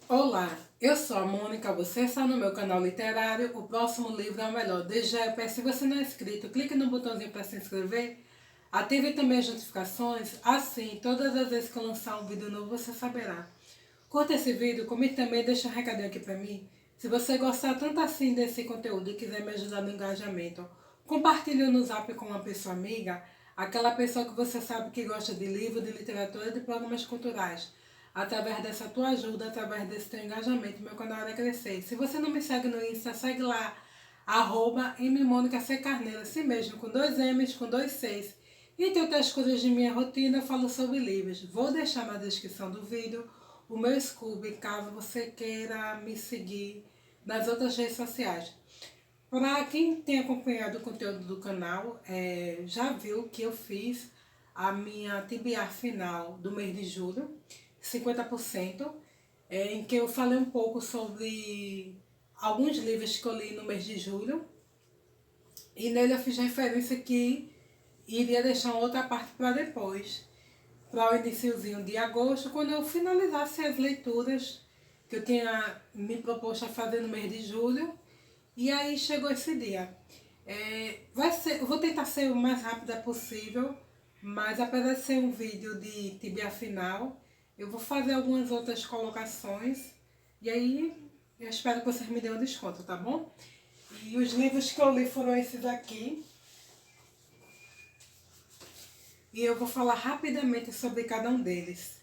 Olá, eu sou a Mônica, você está no meu canal literário. O próximo livro é o melhor. Desde já eu peço, se você não é inscrito, clique no botãozinho para se inscrever. Ative também as notificações, assim, todas as vezes que eu lançar um vídeo novo, você saberá. Curta esse vídeo, comente também, deixa um recadinho aqui para mim. Se você gostar tanto assim desse conteúdo e quiser me ajudar no engajamento, compartilhe no Zap com uma pessoa amiga, aquela pessoa que você sabe que gosta de livro, de literatura e de programas culturais. Através dessa tua ajuda, através desse teu engajamento, meu canal vai crescer. Se você não me segue no Insta, segue lá, @mmonica_carneiro, assim mesmo, com 2 M's, com 2 C's. E entre outras coisas de minha rotina, eu falo sobre livros. Vou deixar na descrição do vídeo o meu Scooby, caso você queira me seguir nas outras redes sociais. Para quem tem acompanhado o conteúdo do canal, já viu que eu fiz a minha TBR final do mês de julho, 50%, em que eu falei um pouco sobre alguns livros que eu li no mês de julho, e nele eu fiz referência que iria deixar outra parte para depois, para o iniciozinho de agosto, quando eu finalizasse as leituras que eu tinha me proposto a fazer no mês de julho. E aí chegou esse dia. Eu vou tentar ser o mais rápida possível, mas apesar de ser um vídeo de tibia final, eu vou fazer algumas outras colocações. E aí eu espero que vocês me dêem um desconto, tá bom? E os livros que eu li foram esses aqui. E eu vou falar rapidamente sobre cada um deles.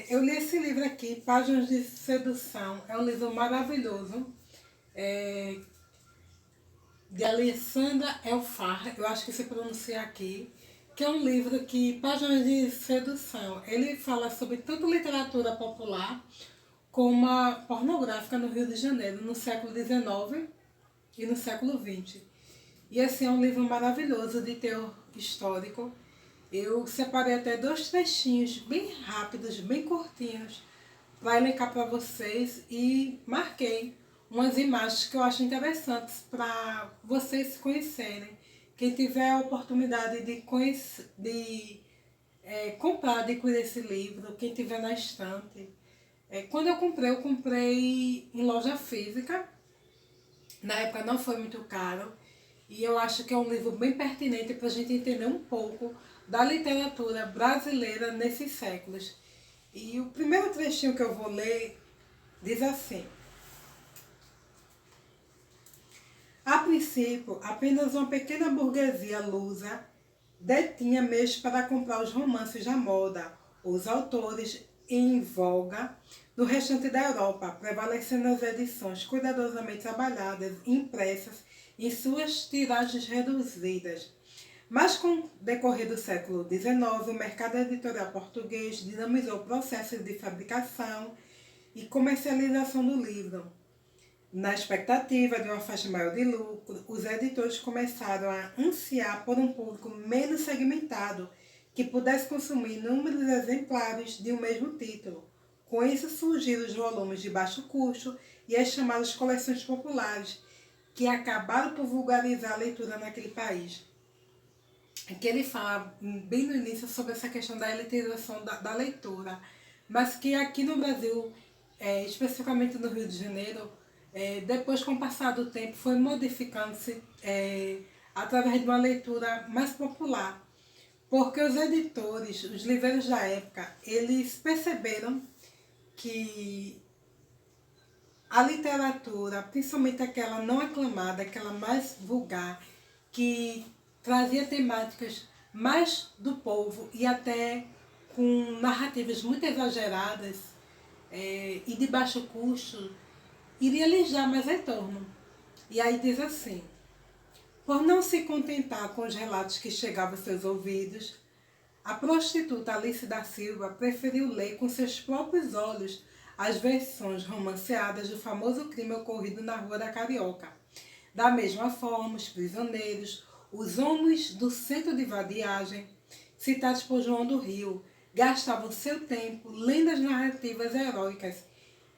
Eu li esse livro aqui, Páginas de Sedução. É um livro maravilhoso. De Alessandra Elfar, eu acho que se pronuncia aqui, que é um livro que, Páginas de Sedução, ele fala sobre tanto literatura popular como a pornográfica no Rio de Janeiro, no século XIX e no século XX. E assim, é um livro maravilhoso de teor histórico. Eu separei até 2 trechinhos bem rápidos, bem curtinhos, para elencar para vocês e marquei umas imagens que eu acho interessantes para vocês se conhecerem. Quem tiver a oportunidade de conhecer, comprar, adquirir esse livro, quem tiver na estante. Quando eu comprei em loja física. Na época não foi muito caro. E eu acho que é um livro bem pertinente para a gente entender um pouco da literatura brasileira nesses séculos. E o primeiro trechinho que eu vou ler diz assim: a princípio, apenas uma pequena burguesia lusa detinha meios para comprar os romances da moda, os autores em voga no restante da Europa, prevalecendo as edições cuidadosamente trabalhadas e impressas em suas tiragens reduzidas. Mas com o decorrer do século XIX, o mercado editorial português dinamizou processos de fabricação e comercialização do livro. Na expectativa de uma faixa maior de lucro, os editores começaram a ansiar por um público menos segmentado que pudesse consumir inúmeros exemplares de um mesmo título. Com isso surgiram os volumes de baixo custo e as chamadas coleções populares, que acabaram por vulgarizar a leitura naquele país. Que ele fala bem no início sobre essa questão da elitização da leitura, mas que aqui no Brasil, especificamente no Rio de Janeiro, depois, com o passar do tempo, foi modificando-se através de uma leitura mais popular. Porque os editores, os livreiros da época, eles perceberam que a literatura, principalmente aquela não aclamada, aquela mais vulgar, que trazia temáticas mais do povo e até com narrativas muito exageradas e de baixo custo, iria lhes dar mais retorno. E aí diz assim: por não se contentar com os relatos que chegavam aos seus ouvidos, a prostituta Alice da Silva preferiu ler com seus próprios olhos as versões romanceadas do famoso crime ocorrido na Rua da Carioca. Da mesma forma, os prisioneiros, os homens do centro de vadiagem, citados por João do Rio, gastavam seu tempo lendo as narrativas heróicas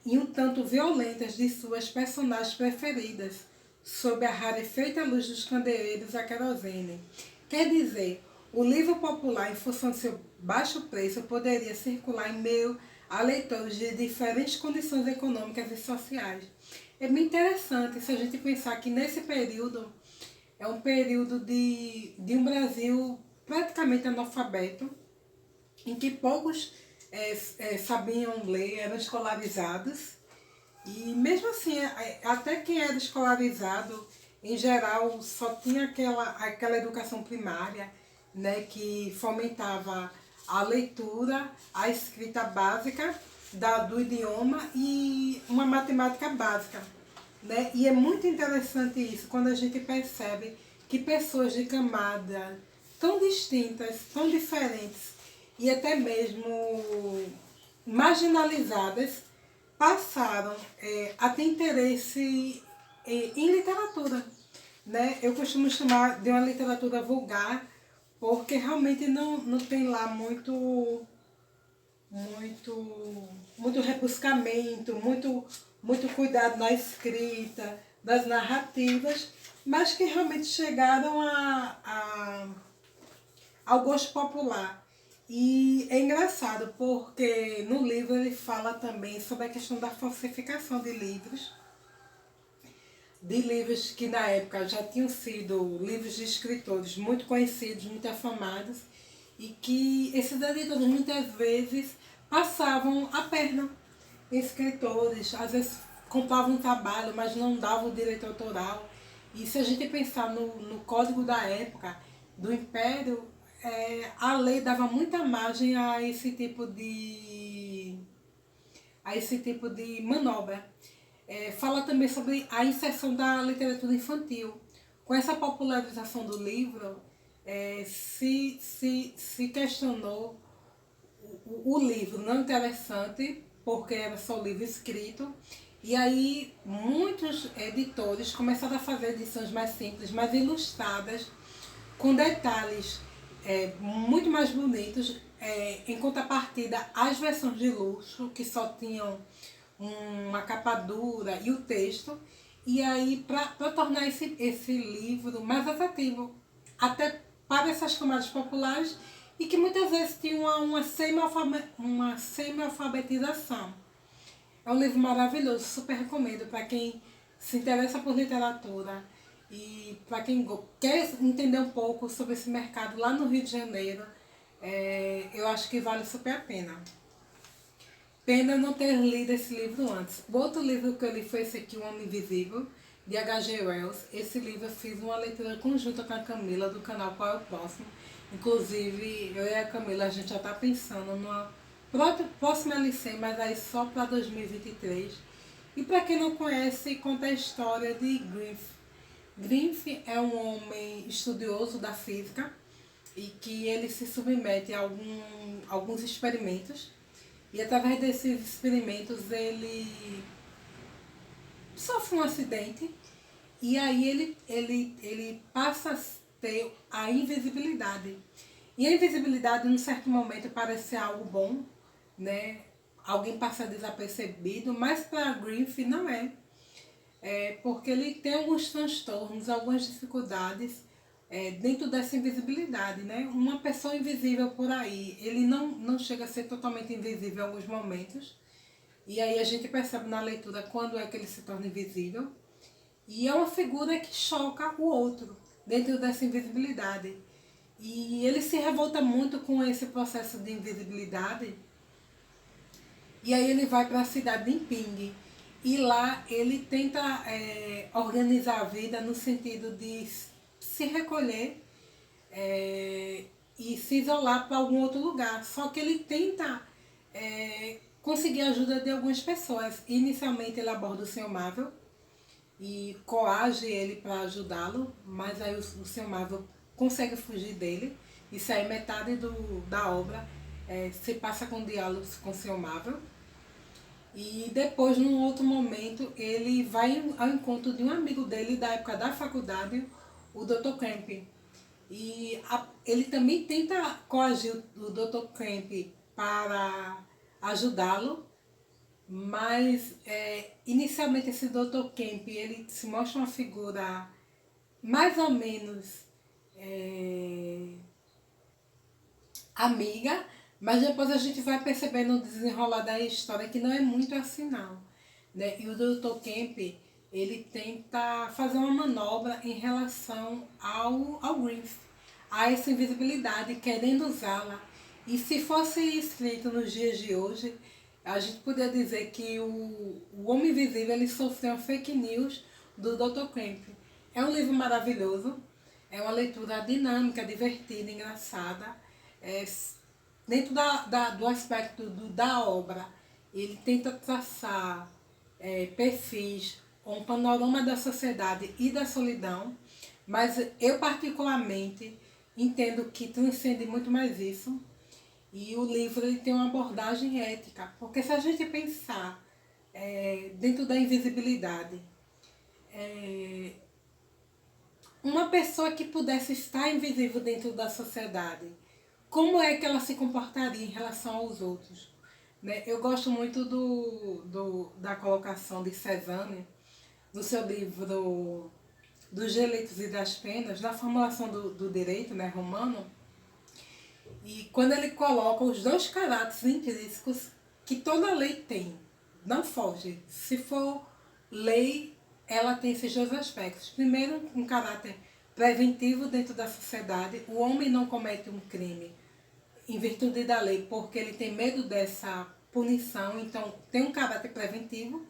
e um tanto violentas de suas personagens preferidas, sob a rarefeita luz dos candeeiros a querosene. Quer dizer, o livro popular, em função de seu baixo preço, poderia circular em meio a leitores de diferentes condições econômicas e sociais. É bem interessante se a gente pensar que nesse período é um período de um Brasil praticamente analfabeto, em que poucos sabiam ler, eram escolarizados. E mesmo assim, até quem era escolarizado, em geral, só tinha aquela educação primária, né, que fomentava a leitura, a escrita básica do idioma e uma matemática básica. Né? E é muito interessante isso, quando a gente percebe que pessoas de camadas tão distintas, tão diferentes e até mesmo marginalizadas passaram a ter interesse em literatura. Né? Eu costumo chamar de uma literatura vulgar, porque realmente não tem lá muito rebuscamento, muito cuidado na escrita, das narrativas, mas que realmente chegaram ao gosto popular. E é engraçado porque no livro ele fala também sobre a questão da falsificação de livros que na época já tinham sido livros de escritores muito conhecidos, muito afamados, e que esses editores muitas vezes passavam a perna em escritores, às vezes compravam um trabalho, mas não davam o direito autoral. E se a gente pensar no código da época, do Império, a lei dava muita margem a esse tipo de manobra. Fala também sobre a inserção da literatura infantil. Com essa popularização do livro, se questionou o livro não interessante, porque era só livro escrito, e aí muitos editores começaram a fazer edições mais simples, mais ilustradas, com detalhes muito mais bonitos, em contrapartida às versões de luxo, que só tinham uma capa dura e o texto, e aí para tornar esse livro mais atrativo, até para essas camadas populares, e que muitas vezes tinha uma semi-alfabetização. É um livro maravilhoso, super recomendo para quem se interessa por literatura e para quem quer entender um pouco sobre esse mercado lá no Rio de Janeiro. Eu acho que vale super a pena. Pena não ter lido esse livro antes. O outro livro que eu li foi esse aqui, O Homem Invisível, de H.G. Wells. Esse livro eu fiz uma leitura conjunta com a Camila, do canal Qual é o Próximo. Inclusive, eu e a Camila, a gente já está pensando numa próxima LC, mas aí só para 2023. E para quem não conhece, conta a história de Griffith. Griffith é um homem estudioso da física e que ele se submete a alguns experimentos. E através desses experimentos ele sofre um acidente e aí ele passa a ter a invisibilidade. E a invisibilidade, num certo momento, parece algo bom, né? Alguém passa desapercebido, mas para Griffith não é. Porque ele tem alguns transtornos, algumas dificuldades dentro dessa invisibilidade, né? Uma pessoa invisível por aí, ele não chega a ser totalmente invisível em alguns momentos, e aí a gente percebe na leitura quando é que ele se torna invisível, e é uma figura que choca o outro dentro dessa invisibilidade. E ele se revolta muito com esse processo de invisibilidade, e aí ele vai para a cidade de Imping, e lá ele tenta organizar a vida no sentido de se recolher e se isolar para algum outro lugar. Só que ele tenta conseguir a ajuda de algumas pessoas. Inicialmente ele aborda o Sr. Marvel e coage ele para ajudá-lo, mas aí o Sr. Marvel consegue fugir dele. Isso aí metade da obra se passa com diálogos com o Sr. Marvel. E depois, num outro momento, ele vai ao encontro de um amigo dele da época da faculdade, o Dr. Camp. E ele também tenta coagir o Dr. Camp para ajudá-lo, mas inicialmente esse Dr. Camp ele se mostra uma figura mais ou menos amiga, Mas depois a gente vai percebendo no desenrolar da história que não é muito assim não, né? E o Dr. Kemp, ele tenta fazer uma manobra em relação ao Griff, a essa invisibilidade, querendo usá-la. E se fosse escrito nos dias de hoje, a gente poderia dizer que o Homem Invisível ele sofreu uma fake news do Dr. Kemp. É um livro maravilhoso, é uma leitura dinâmica, divertida, engraçada. É, dentro do aspecto da obra, ele tenta traçar perfis, um panorama da sociedade e da solidão, mas eu particularmente entendo que transcende muito mais isso. E o livro ele tem uma abordagem ética, porque se a gente pensar dentro da invisibilidade, uma pessoa que pudesse estar invisível dentro da sociedade, como é que ela se comportaria em relação aos outros? Né? Eu gosto muito da colocação de Cézanne no seu livro Dos Direitos e das Penas, na formulação do direito, né, romano, e quando ele coloca os dois caráteres intrínsecos que toda lei tem, não foge. Se for lei, ela tem esses dois aspectos. Primeiro, um caráter preventivo dentro da sociedade. O homem não comete um crime em virtude da lei porque ele tem medo dessa punição, então tem um caráter preventivo.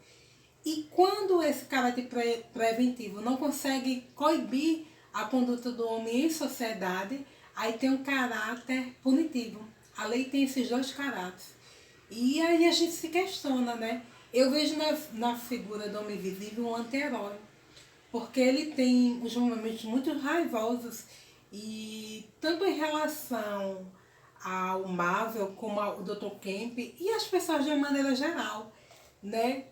E quando esse caráter preventivo não consegue coibir a conduta do homem em sociedade, aí tem um caráter punitivo. A lei tem esses dois caráteres. E aí a gente se questiona, né? Eu vejo na figura do homem invisível um anti-herói, porque ele tem uns momentos muito raivosos e tanto em relação ao Marvel como ao Dr. Kemp e as pessoas de uma maneira geral, né?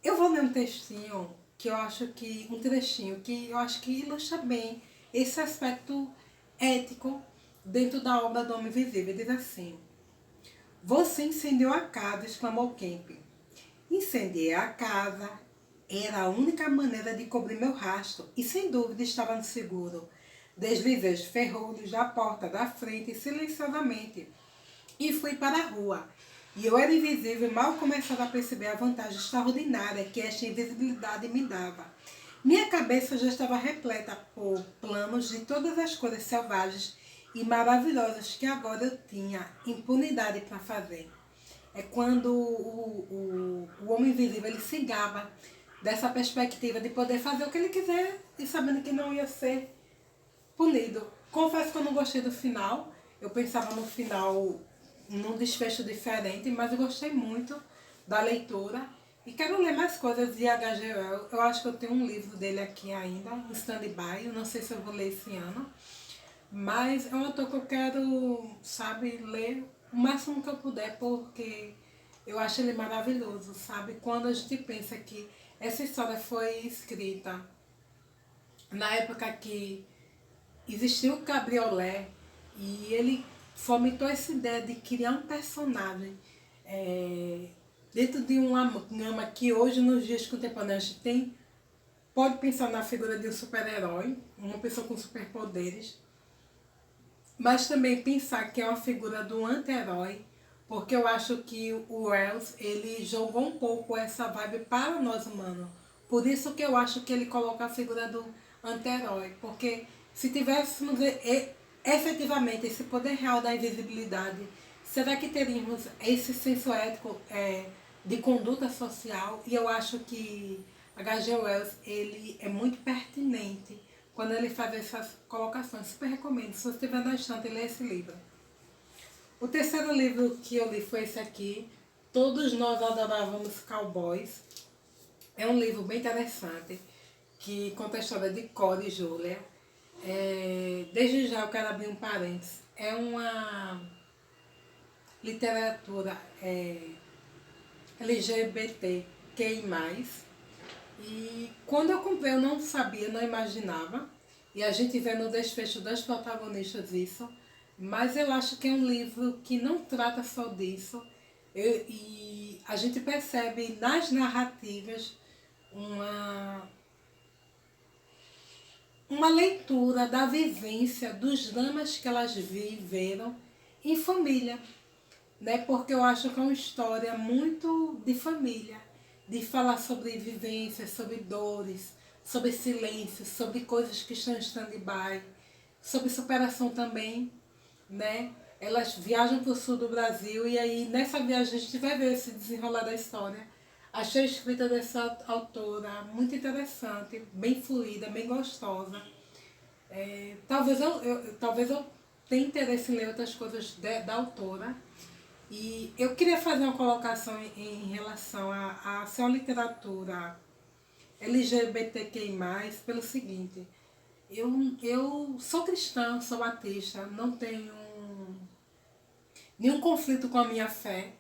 Eu vou ler um textinho que eu acho que um trechinho que eu acho que ilustra bem esse aspecto ético dentro da obra do Homem Invisível. Diz assim: Você incendiou a casa, exclamou Kemp. Incendiei a casa. Era a única maneira de cobrir meu rastro e sem dúvida estava no seguro. Deslizei os ferrolhos da porta da frente silenciosamente e fui para a rua. E eu era invisível e mal começava a perceber a vantagem extraordinária que esta invisibilidade me dava. Minha cabeça já estava repleta por planos de todas as coisas selvagens e maravilhosas que agora eu tinha impunidade para fazer. É quando o homem invisível ele se gaba dessa perspectiva de poder fazer o que ele quiser e sabendo que não ia ser punido. Confesso que eu não gostei do final. Eu pensava no final num desfecho diferente, mas eu gostei muito da leitura. E quero ler mais coisas de H.G. Wells. Eu acho que eu tenho um livro dele aqui ainda, em stand-by. Eu não sei se eu vou ler esse ano. Mas é um autor que eu quero, sabe, ler o máximo que eu puder, porque eu acho ele maravilhoso, sabe? Quando a gente pensa que essa história foi escrita na época que existiu o Cabriolé e ele fomentou essa ideia de criar um personagem dentro de uma gama que hoje nos dias contemporâneos a gente tem, pode pensar na figura de um super-herói, uma pessoa com superpoderes, mas também pensar que é uma figura do anti-herói, porque eu acho que o Wells ele jogou um pouco essa vibe para nós humanos. Por isso que eu acho que ele coloca a figura do anti-herói, porque se tivéssemos efetivamente esse poder real da invisibilidade, será que teríamos esse senso ético de conduta social? E eu acho que H.G. Wells ele é muito pertinente quando ele faz essas colocações. Super recomendo, se você estiver na estante, ler esse livro. O terceiro livro que eu li foi esse aqui, Todos Nós Adorávamos Cowboys. É um livro bem interessante, que conta a história de Cody e Julia. Desde já eu quero abrir um parênteses. É uma literatura LGBTQI+. E quando eu comprei eu não sabia, não imaginava. E a gente vê no desfecho das protagonistas isso. Mas eu acho que é um livro que não trata só disso. E a gente percebe nas narrativas uma leitura da vivência, dos dramas que elas viveram em família, né? Porque eu acho que é uma história muito de família, de falar sobre vivências, sobre dores, sobre silêncio, sobre coisas que estão em stand-by, sobre superação também, né? Elas viajam para o sul do Brasil e aí nessa viagem a gente vai ver esse desenrolar da história. Achei a escrita dessa autora muito interessante, bem fluida, bem gostosa. Talvez eu tenha interesse em ler outras coisas da autora. E eu queria fazer uma colocação em relação a ser uma literatura LGBTQI+, pelo seguinte. Eu sou cristã, sou batista, não tenho nenhum conflito com a minha fé.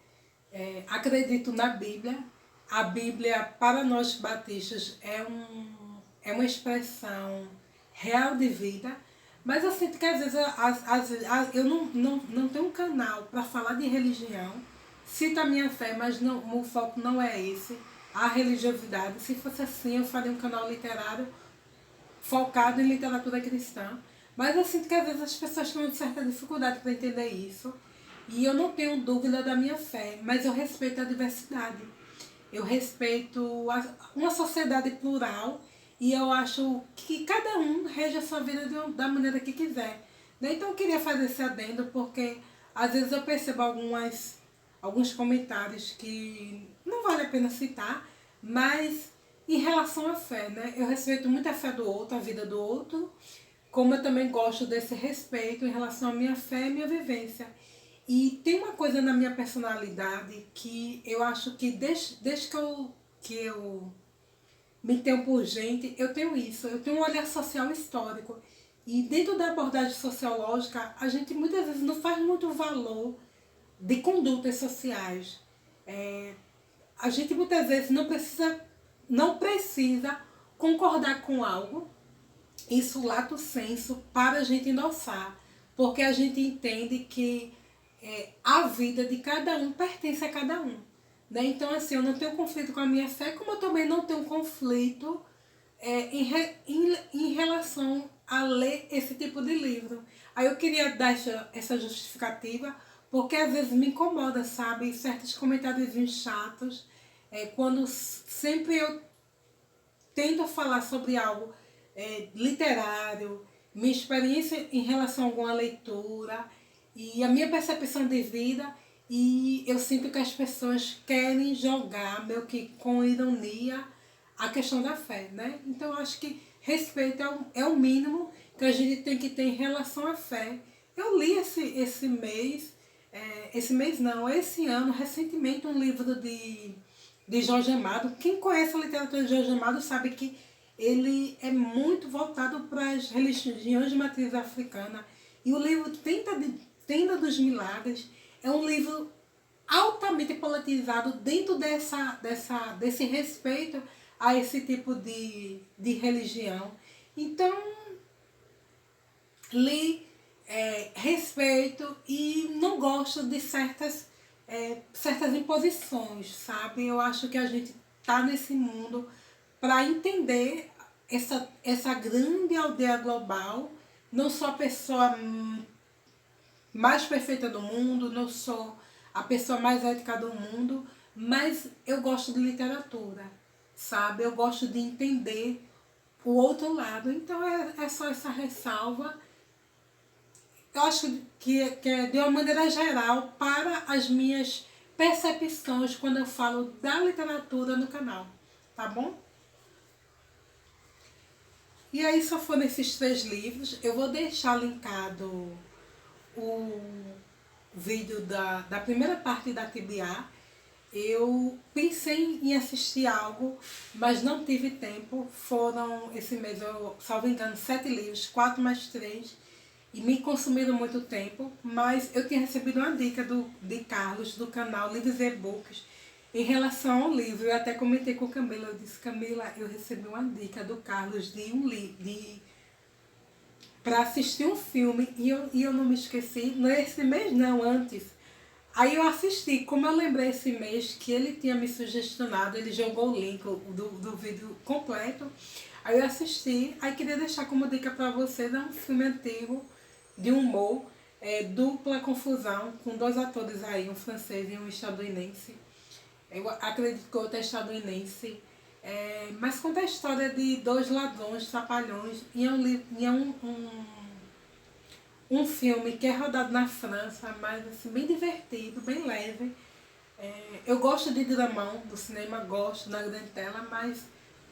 Acredito na Bíblia. A Bíblia, para nós batistas, é uma expressão real de vida. Mas eu sinto que às vezes eu não tenho um canal para falar de religião. Cito a minha fé, mas não, o foco não é esse. A religiosidade. Se fosse assim, eu faria um canal literário focado em literatura cristã. Mas eu sinto que às vezes as pessoas têm uma certa dificuldade para entender isso. E eu não tenho dúvida da minha fé, mas eu respeito a diversidade. Eu respeito uma sociedade plural e eu acho que cada um rege a sua vida da maneira que quiser. Né? Então eu queria fazer esse adendo porque às vezes eu percebo alguns comentários que não vale a pena citar, mas em relação à fé, né? Eu respeito muito a fé do outro, a vida do outro, como eu também gosto desse respeito em relação à minha fé e minha vivência. E tem uma coisa na minha personalidade que eu acho que desde que eu me tenho por gente, eu tenho isso. Eu tenho um olhar social histórico. E dentro da abordagem sociológica, a gente muitas vezes não faz muito valor de condutas sociais. A gente muitas vezes não precisa concordar com algo, isso lato senso, para a gente endossar. Porque a gente entende que a vida de cada um pertence a cada um. Né? Então, assim, eu não tenho conflito com a minha fé, como eu também não tenho conflito em relação a ler esse tipo de livro. Aí eu queria dar essa justificativa, porque às vezes me incomoda, sabe? Certos comentários chatos, quando sempre eu tento falar sobre algo literário, minha experiência em relação a alguma leitura e a minha percepção de vida, e eu sinto que as pessoas querem jogar meio que com ironia a questão da fé, né? Então eu acho que respeito é o mínimo que a gente tem que ter em relação à fé. Eu li esse ano, recentemente, um livro de Jorge Amado. Quem conhece a literatura de Jorge Amado sabe que ele é muito voltado para as religiões de matriz africana. E o livro Tenda dos Milagres é um livro altamente politizado dentro desse respeito a esse tipo de religião. Então, li, respeito e não gosto de certas imposições, sabe? Eu acho que a gente está nesse mundo para entender essa grande aldeia global. Não sou a pessoa mais perfeita do mundo, não sou a pessoa mais ética do mundo, mas eu gosto de literatura, sabe? Eu gosto de entender o outro lado. Então é só essa ressalva. Eu acho que é de uma maneira geral para as minhas percepções quando eu falo da literatura no canal, tá bom? E aí só foram esses 3 livros. Eu vou deixar linkado o vídeo da primeira parte da TBA. Eu pensei em assistir algo, mas não tive tempo. Foram, esse mês, eu salvo engano, 7 livros, 4 mais 3, e me consumiram muito tempo. Mas eu tinha recebido uma dica de Carlos, do canal Livros e Books, em relação ao livro. Eu até comentei com Camila, eu disse: Camila, eu recebi uma dica do Carlos de um livro, para assistir um filme, e eu não me esqueci, nesse mês não, antes. Aí eu assisti, como eu lembrei esse mês que ele tinha me sugestionado, ele jogou o link do vídeo completo, aí eu assisti. Aí queria deixar como dica para vocês, é um filme antigo, de humor, Dupla confusão, com dois atores aí, um francês e um estadunidense. Eu acredito que o outro é estadunidense. Mas conta a história de dois ladrões, trapalhões, e um filme que é rodado na França, mas assim, bem divertido, bem leve. Eu gosto de dramão do cinema, gosto na grande tela, mas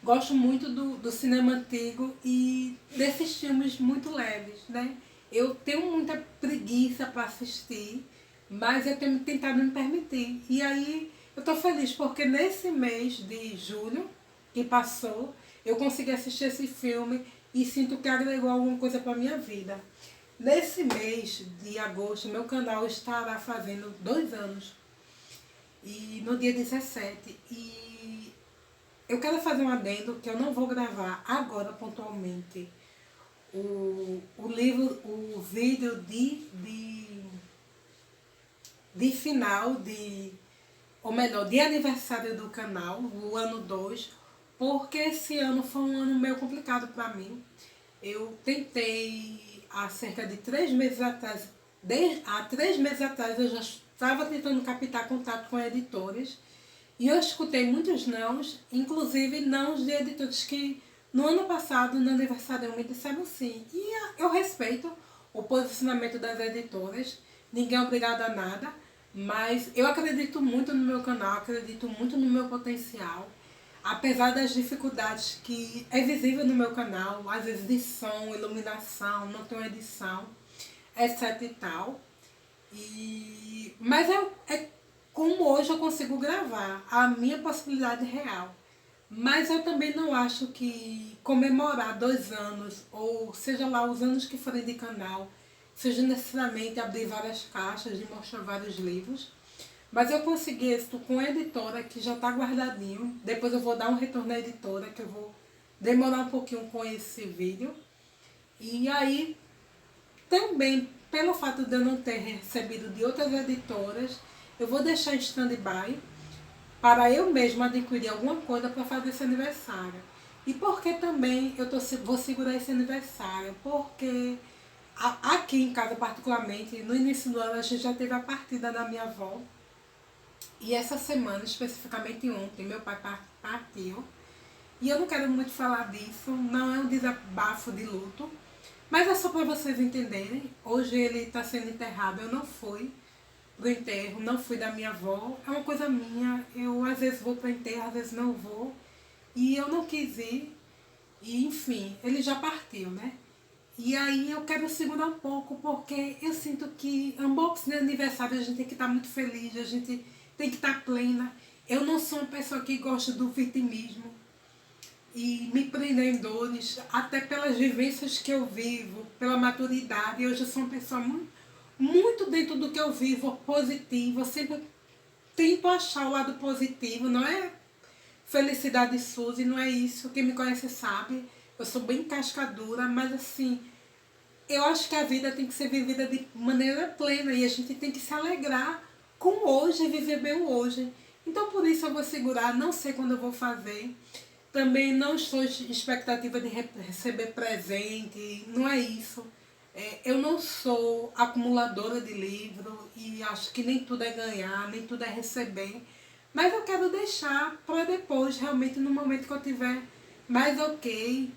gosto muito do cinema antigo e desses filmes muito leves, né? Eu tenho muita preguiça para assistir, mas eu tenho tentado me permitir. E aí eu tô feliz porque nesse mês de julho que passou, eu consegui assistir esse filme e sinto que agregou alguma coisa para minha vida. Nesse mês de agosto, meu canal estará fazendo 2 anos. E no dia 17. E eu quero fazer um adendo que eu não vou gravar agora pontualmente o livro, o vídeo de final, ou melhor, de aniversário do canal, o ano 2, porque esse ano foi um ano meio complicado para mim. Eu tentei há cerca de 3 meses atrás, há 3 meses atrás eu já estava tentando captar contato com editores e eu escutei muitos nãos, inclusive nãos de editores que no ano passado, no aniversário, me disseram sim. E eu respeito o posicionamento das editoras, ninguém é obrigado a nada, mas eu acredito muito no meu canal, acredito muito no meu potencial. Apesar das dificuldades que é visível no meu canal, às vezes de som, iluminação, não tenho edição, etc e tal. Mas é como hoje eu consigo gravar, a minha possibilidade real. Mas eu também não acho que comemorar 2 anos, ou seja lá os anos que forem de canal, seja necessariamente abrir várias caixas e mostrar vários livros. Mas eu consegui isso com a editora, que já está guardadinho. Depois eu vou dar um retorno à editora, que eu vou demorar um pouquinho com esse vídeo. E aí, também, pelo fato de eu não ter recebido de outras editoras, eu vou deixar em stand-by para eu mesma adquirir alguma coisa para fazer esse aniversário. E porque também vou segurar esse aniversário? Porque aqui em casa, particularmente, no início do ano, a gente já teve a partida da minha avó. E essa semana, especificamente ontem, meu pai partiu. E eu não quero muito falar disso, não é um desabafo de luto, mas é só para vocês entenderem. Hoje ele está sendo enterrado, eu não fui pro enterro, não fui da minha avó. É uma coisa minha, eu às vezes vou pro enterro, às vezes não vou. E eu não quis ir, e enfim, ele já partiu, né? E aí eu quero segurar um pouco, porque eu sinto que unboxing de aniversário a gente tem que estar muito feliz, a gente tem que estar plena. Eu não sou uma pessoa que gosta do vitimismo e me prender em dores, até pelas vivências que eu vivo, pela maturidade. Hoje eu sou uma pessoa muito dentro do que eu vivo, positiva. Eu sempre tento achar o lado positivo, não é felicidade Suzy, não é isso. Quem me conhece sabe, eu sou bem cascadura, mas assim, eu acho que a vida tem que ser vivida de maneira plena e a gente tem que se alegrar com hoje e viver bem o hoje. Então por isso eu vou segurar, não sei quando eu vou fazer. Também não estou em expectativa de receber presente, não é isso. Eu não sou acumuladora de livro e acho que nem tudo é ganhar, nem tudo é receber. Mas eu quero deixar para depois, realmente no momento que eu tiver mais ok,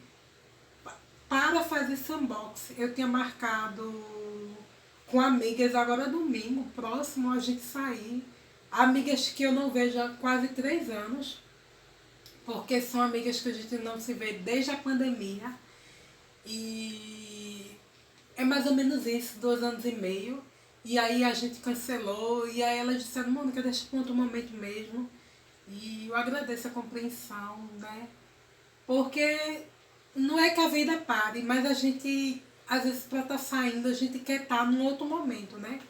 para fazer esse unboxing. Eu tinha marcado com amigas agora domingo, próximo a gente sair. Amigas que eu não vejo há quase 3 anos, porque são amigas que a gente não se vê desde a pandemia. E é mais ou menos isso, 2 anos e meio. E aí a gente cancelou, e aí elas disseram, Mônica, deixa para outro momento mesmo. E eu agradeço a compreensão, né? Porque não é que a vida pare, mas a gente, às vezes, para estar saindo, a gente quer estar num outro momento, né?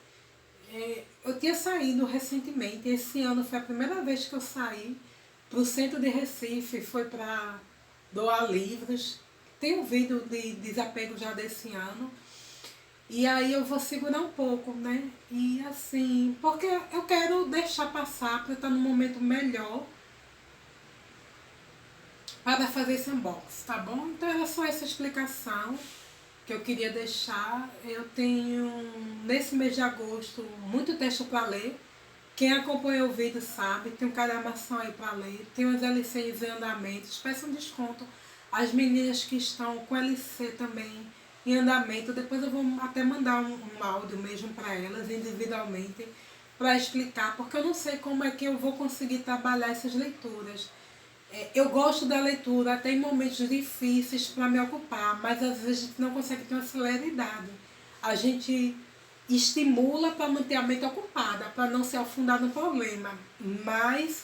Eu tinha saído recentemente, esse ano foi a primeira vez que eu saí para o centro de Recife, foi para doar livros. Tem um vídeo de desapego já desse ano. E aí eu vou segurar um pouco, né? E assim, porque eu quero deixar passar para estar num momento melhor para fazer esse unboxing, tá bom? Então era só essa explicação que eu queria deixar. Eu tenho, nesse mês de agosto, muito texto para ler. Quem acompanha o vídeo sabe, tem um calhamação aí para ler, tem umas LCs em andamento, peço um desconto. As meninas que estão com LC também em andamento, depois eu vou até mandar um áudio mesmo para elas, individualmente, para explicar, porque eu não sei como é que eu vou conseguir trabalhar essas leituras. Eu gosto da leitura, tem momentos difíceis para me ocupar, mas às vezes a gente não consegue ter uma celeridade. A gente estimula para manter a mente ocupada, para não se afundar no problema. Mas,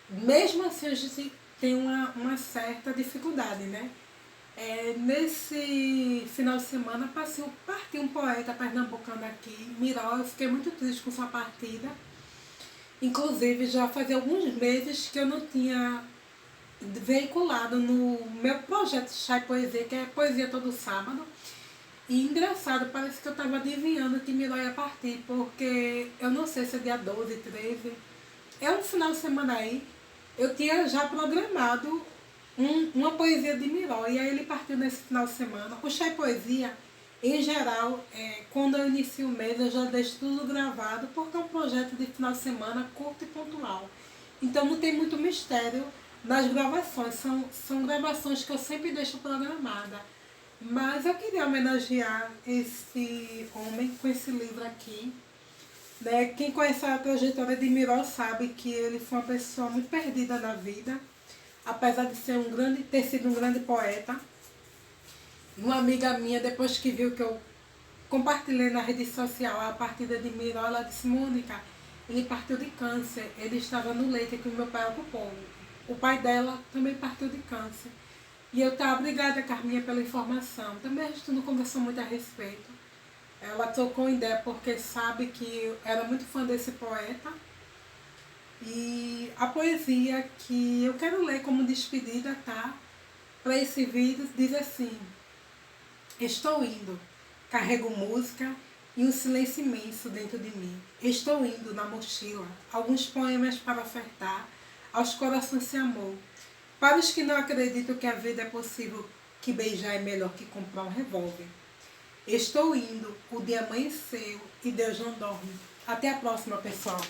mesmo assim, a gente tem uma certa dificuldade, né? Nesse final de semana partiu um poeta pernambucano aqui, Miró. Eu fiquei muito triste com sua partida. Inclusive, já fazia alguns meses que eu não tinha veiculado no meu projeto Chá e Poesia, que é poesia todo sábado. E engraçado, parece que eu estava adivinhando que Miró ia partir, porque eu não sei se é dia 12, 13. É um final de semana aí. Eu tinha já programado uma poesia de Miró, e aí ele partiu nesse final de semana. O Chá e Poesia, em geral, quando eu inicio o mês, eu já deixo tudo gravado, porque é um projeto de final de semana curto e pontual. Então não tem muito mistério nas gravações, são gravações que eu sempre deixo programada. Mas eu queria homenagear esse homem com esse livro aqui. Né? Quem conhece a trajetória de Miró sabe que ele foi uma pessoa muito perdida na vida, apesar de ser ter sido um grande poeta. Uma amiga minha, depois que viu que eu compartilhei na rede social a partida de Miró, ela disse: Mônica, ele partiu de câncer, ele estava no leite que o meu pai ocupou. O pai dela também partiu de câncer. E eu estava obrigada, Carminha, pela informação. Também a gente não conversou muito a respeito. Ela trocou ideia porque sabe que eu era muito fã desse poeta. E a poesia que eu quero ler como despedida, tá? Para esse vídeo, diz assim: estou indo, carrego música e um silêncio imenso dentro de mim. Estou indo na mochila, alguns poemas para ofertar aos corações sem amor. Para os que não acreditam que a vida é possível, que beijar é melhor que comprar um revólver. Estou indo, o dia amanheceu e Deus não dorme. Até a próxima, pessoal.